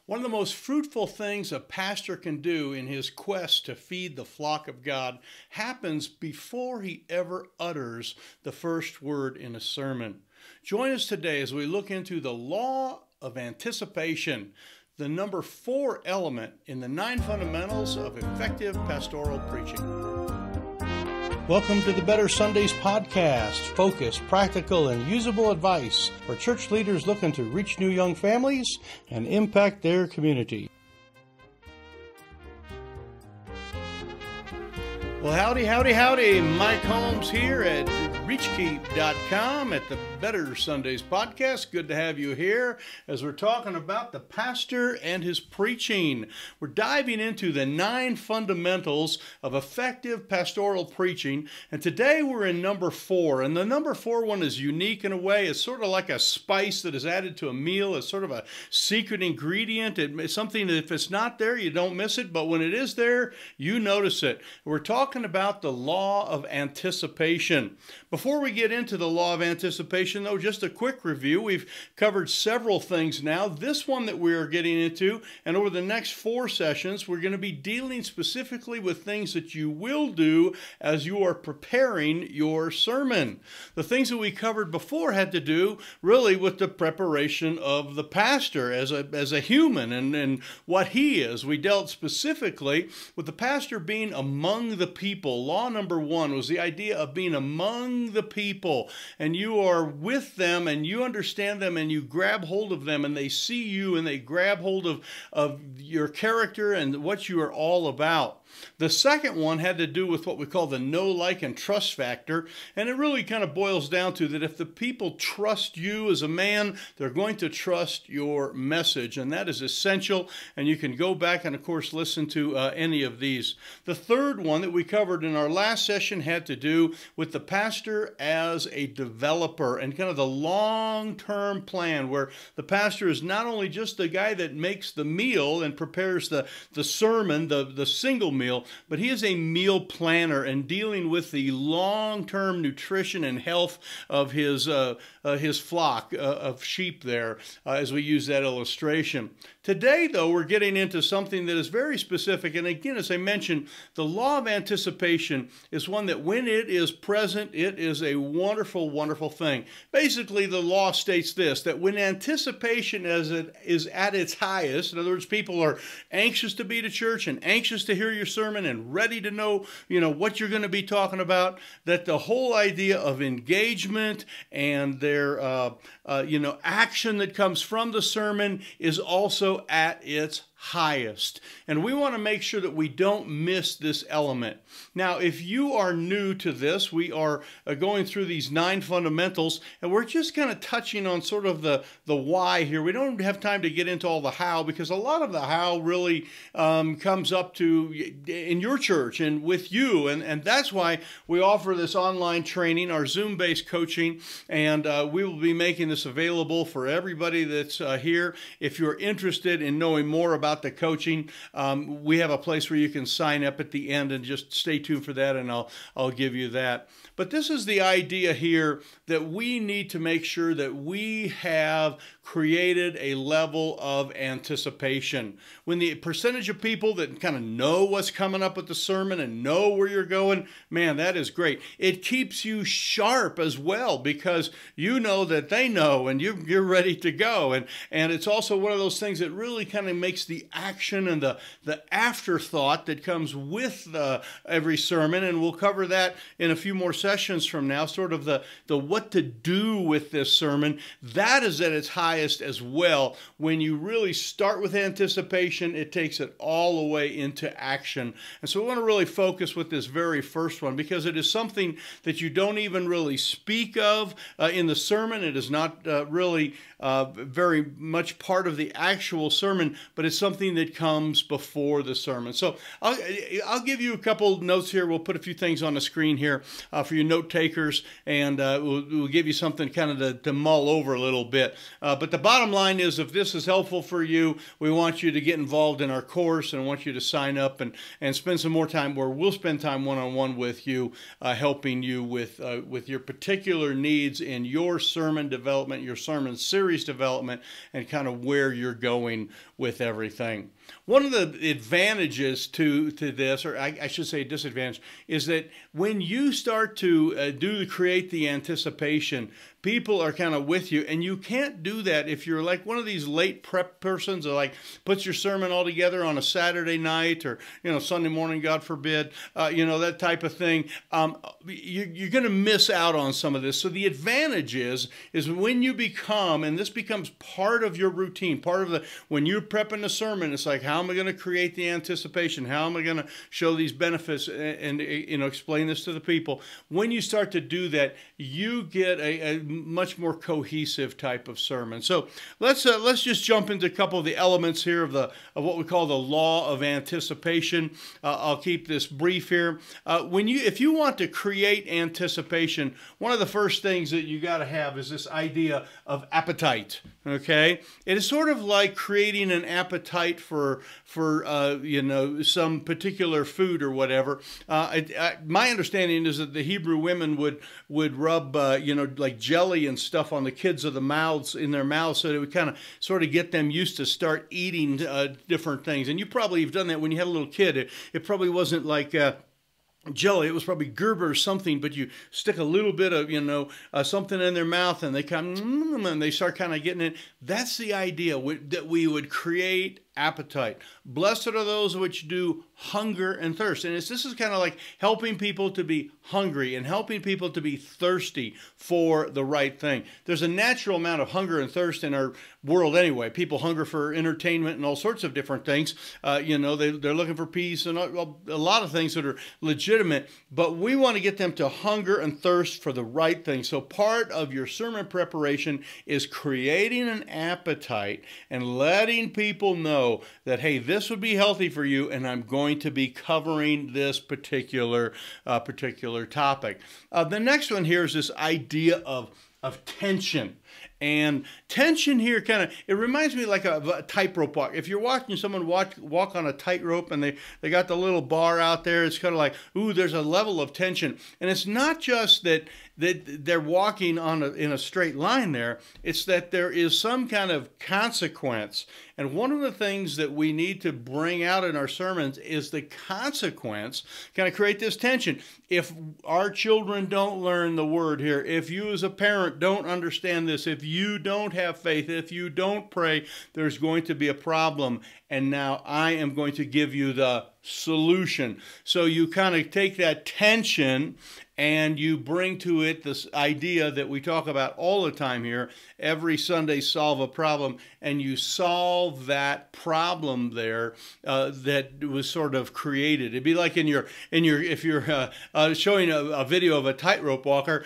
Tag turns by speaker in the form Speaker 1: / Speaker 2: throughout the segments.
Speaker 1: One of the most fruitful things a pastor can do in his quest to feed the flock of God happens before he ever utters the first word in a sermon. Join us today as we look into the law of anticipation, the number 4 element in the 9 fundamentals of effective pastoral preaching. Welcome to the Better Sundays podcast, focused, practical, and usable advice for church leaders looking to reach new young families and impact their community. Well, howdy, howdy, howdy. Mike Holmes here at reachkeep.com at the Better Sundays podcast. Good to have you here as we're talking about the pastor and his preaching. We're diving into the 9 fundamentals of effective pastoral preaching, and today we're in number 4. And the number 4 one is unique in a way. It's sort of like a spice that is added to a meal. It's sort of a secret ingredient. It's something that if it's not there, you don't miss it, but when it is there, you notice it. We're talking about the law of anticipation. Before we get into the law of anticipation, though, just a quick review. We've covered several things now. This one that we are getting into, and over the next 4 sessions, we're going to be dealing specifically with things that you will do as you are preparing your sermon. The things that we covered before had to do really with the preparation of the pastor as a human and what he is. We dealt specifically with the pastor being among the people. Law number 1 was the idea of being among the people, and you are with them and you understand them and you grab hold of them and they see you and they grab hold of your character and what you are all about. The second one had to do with what we call the know, like, and trust factor, and it really kind of boils down to that if the people trust you as a man, they're going to trust your message, and that is essential, and you can go back and, of course, listen to any of these. The third one that we covered in our last session had to do with the pastor as a developer and kind of the long-term plan where the pastor is not only just the guy that makes the meal and prepares the sermon, the single meal, but he is a meal planner and dealing with the long-term nutrition and health of his flock of sheep there, as we use that illustration. Today, though, we're getting into something that is very specific, and again, as I mentioned, the law of anticipation is one that when it is present, it is a wonderful, wonderful thing. Basically, the law states this, that when anticipation is at its highest, in other words, people are anxious to be to church and anxious to hear your sermon and ready to know, what you're going to be talking about, that the whole idea of engagement and their, action that comes from the sermon is also at its highest. And we want to make sure that we don't miss this element. Now, if you are new to this, we are going through these 9 fundamentals, and we're just kind of touching on sort of the why here. We don't have time to get into all the how, because a lot of the how really comes up to in your church and with you, and that's why we offer this online training, our Zoom-based coaching, and we will be making this available for everybody that's here. If you're interested in knowing more about the coaching, we have a place where you can sign up at the end, and just stay tuned for that, and I'll give you that. But this is the idea here that we need to make sure that we have created a level of anticipation. When the percentage of people that kind of know what's coming up with the sermon and know where you're going, man, that is great. It keeps you sharp as well, because you know that they know and you're ready to go. And it's also one of those things that really kind of makes the action and the afterthought that comes with every sermon, and we'll cover that in a few more sessions from now, sort of the what to do with this sermon. That is at its highest as well. When you really start with anticipation, it takes it all the way into action. And so we want to really focus with this very first one, because it is something that you don't even really speak of in the sermon. It is not really very much part of the actual sermon, but it's something something that comes before the sermon. So I'll give you a couple notes here. We'll put a few things on the screen here for your note takers, and we'll give you something kind of to mull over a little bit. But the bottom line is, if this is helpful for you, we want you to get involved in our course, and want you to sign up and spend some more time where we'll spend time one-on-one with you, helping you with your particular needs in your sermon development, your sermon series development, and kind of where you're going with everything. One of the advantages to this, or I should say disadvantage, is that when you start to create the anticipation, people are kind of with you, and you can't do that if you're like one of these late prep persons that like puts your sermon all together on a Saturday night or Sunday morning, God forbid, that type of thing. You're going to miss out on some of this. So the advantage is when you become, and this becomes part of your routine, part of when you're prepping the sermon, it's like, how am I going to create the anticipation? How am I going to show these benefits and explain this to the people? When you start to do that, you get a much more cohesive type of sermon. So let's just jump into a couple of the elements here of what we call the law of anticipation. I'll keep this brief here. If you want to create anticipation, one of the first things that you got to have is this idea of appetite. Okay, it is sort of like creating an appetite for some particular food or whatever. My understanding is that the Hebrew women would rub like jelly and stuff on the kids of in their mouths, so it would kind of sort of get them used to start eating different things. And you probably have done that when you had a little kid. It probably wasn't like jelly, it was probably Gerber or something, but you stick a little bit of something in their mouth, and they and they start kind of getting it. That's the idea, that we would create appetite. Blessed are those which do hunger and thirst. And this is kind of like helping people to be hungry and helping people to be thirsty for the right thing. There's a natural amount of hunger and thirst in our world anyway. People hunger for entertainment and all sorts of different things. They're looking for peace and a lot of things that are legitimate, but we want to get them to hunger and thirst for the right thing. So part of your sermon preparation is creating an appetite and letting people know that, hey, this would be healthy for you, and I'm going to be covering this particular topic. The next one here is this idea of tension. And tension here it reminds me like of a tightrope walk. If you're watching someone walk on a tightrope and they got the little bar out there, it's kind of like, ooh, there's a level of tension. And it's not just that they're walking in a straight line there. It's that there is some kind of consequence. And one of the things that we need to bring out in our sermons is the consequence, kind of create this tension. If our children don't learn the word here, if you as a parent don't understand this, if you don't have faith, if you don't pray, there's going to be a problem. And now I am going to give you the solution. So you kind of take that tension and you bring to it this idea that we talk about all the time here, every Sunday, solve a problem, and you solve that problem there that was sort of created. It'd be like if you're showing a video of a tightrope walker,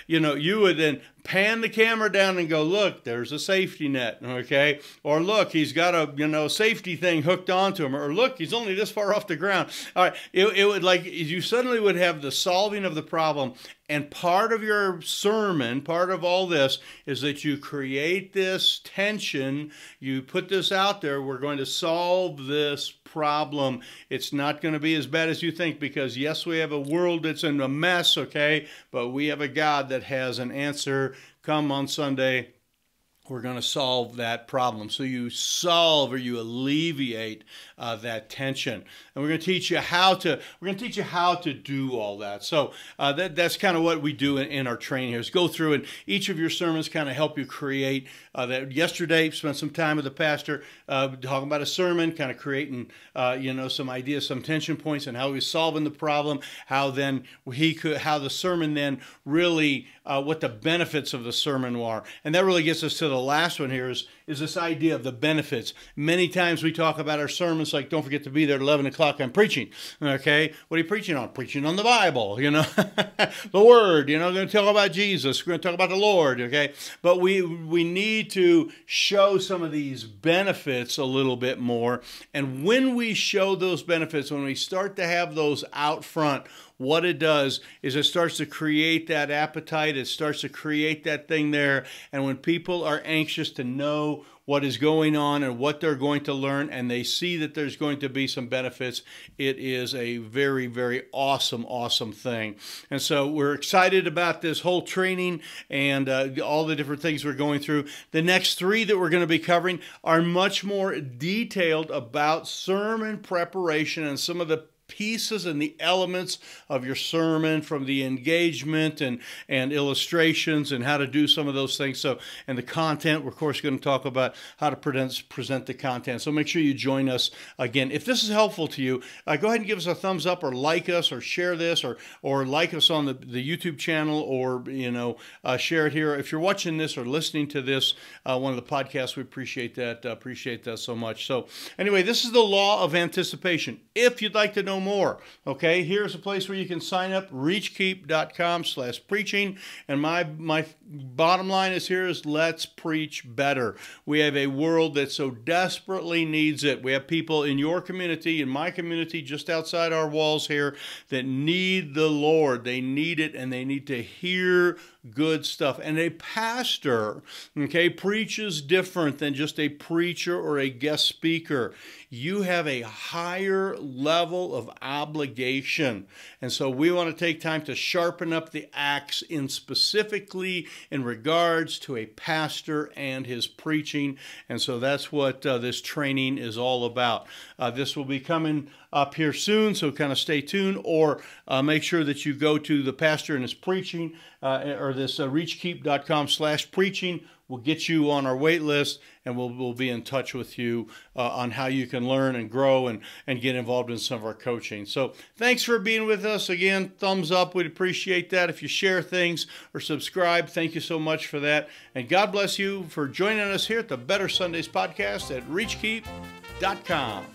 Speaker 1: you would then pan the camera down and go, look, there's a safety net, okay? Or look, he's got a safety thing hooked onto him, or look, he's only this far off the ground. All right, it would like, you suddenly would have the solving of the problem. And part of your sermon, part of all this, is that you create this tension. You put this out there. We're going to solve this problem. It's not going to be as bad as you think, because yes, we have a world that's in a mess, okay? But we have a God that has an answer. Come on Sunday, we're going to solve that problem. So you solve, or you alleviate that tension, and we're going to teach you how to do all that. So that's kind of what we do in our training here, is go through and each of your sermons kind of help you create that. Yesterday, spent some time with the pastor talking about a sermon, kind of creating some ideas, some tension points, and how he was solving the problem. How the sermon then really what the benefits of the sermon are, and that really gets us to the last one here. is this idea of the benefits. Many times we talk about our sermons like, don't forget to be there at 11 o'clock, I'm preaching. Okay, what are you preaching on? Preaching on the Bible, the Word, we're going to talk about Jesus, we're going to talk about the Lord, okay? But we need to show some of these benefits a little bit more. And when we show those benefits, when we start to have those out front, what it does is it starts to create that appetite. It starts to create that thing there. And when people are anxious to know what is going on and what they're going to learn, and they see that there's going to be some benefits, it is a very, very awesome, awesome thing. And so we're excited about this whole training and all the different things we're going through. The next 3 that we're going to be covering are much more detailed about sermon preparation and some of the pieces and the elements of your sermon, from the engagement and illustrations and how to do some of those things. So, and the content, we're of course going to talk about how to present the content. So make sure you join us again. If this is helpful to you, go ahead and give us a thumbs up, or like us, or share this, or like us on the YouTube channel, or share it here. If you're watching this or listening to this, one of the podcasts, we appreciate that. Appreciate that so much. So anyway, this is the law of anticipation. If you'd like to know more, okay, here's a place where you can sign up, reachkeep.com/preaching. And my bottom line is here is let's preach better. We have a world that so desperately needs it. We have people in your community, in my community, just outside our walls here, that need the Lord. They need it, and they need to hear good stuff. And a pastor, okay, preaches different than just a preacher or a guest speaker. You have a higher level of obligation. And so we want to take time to sharpen up the axe specifically in regards to a pastor and his preaching. And so that's what this training is all about. This will be coming up here soon, so kind of stay tuned, or make sure that you go to the pastor and his preaching, or this reachkeep.com/preaching. We'll get you on our wait list, and we'll be in touch with you on how you can learn and grow and get involved in some of our coaching. So thanks for being with us. Again, thumbs up. We'd appreciate that. If you share things or subscribe, thank you so much for that. And God bless you for joining us here at the Better Sundays podcast at reachkeep.com.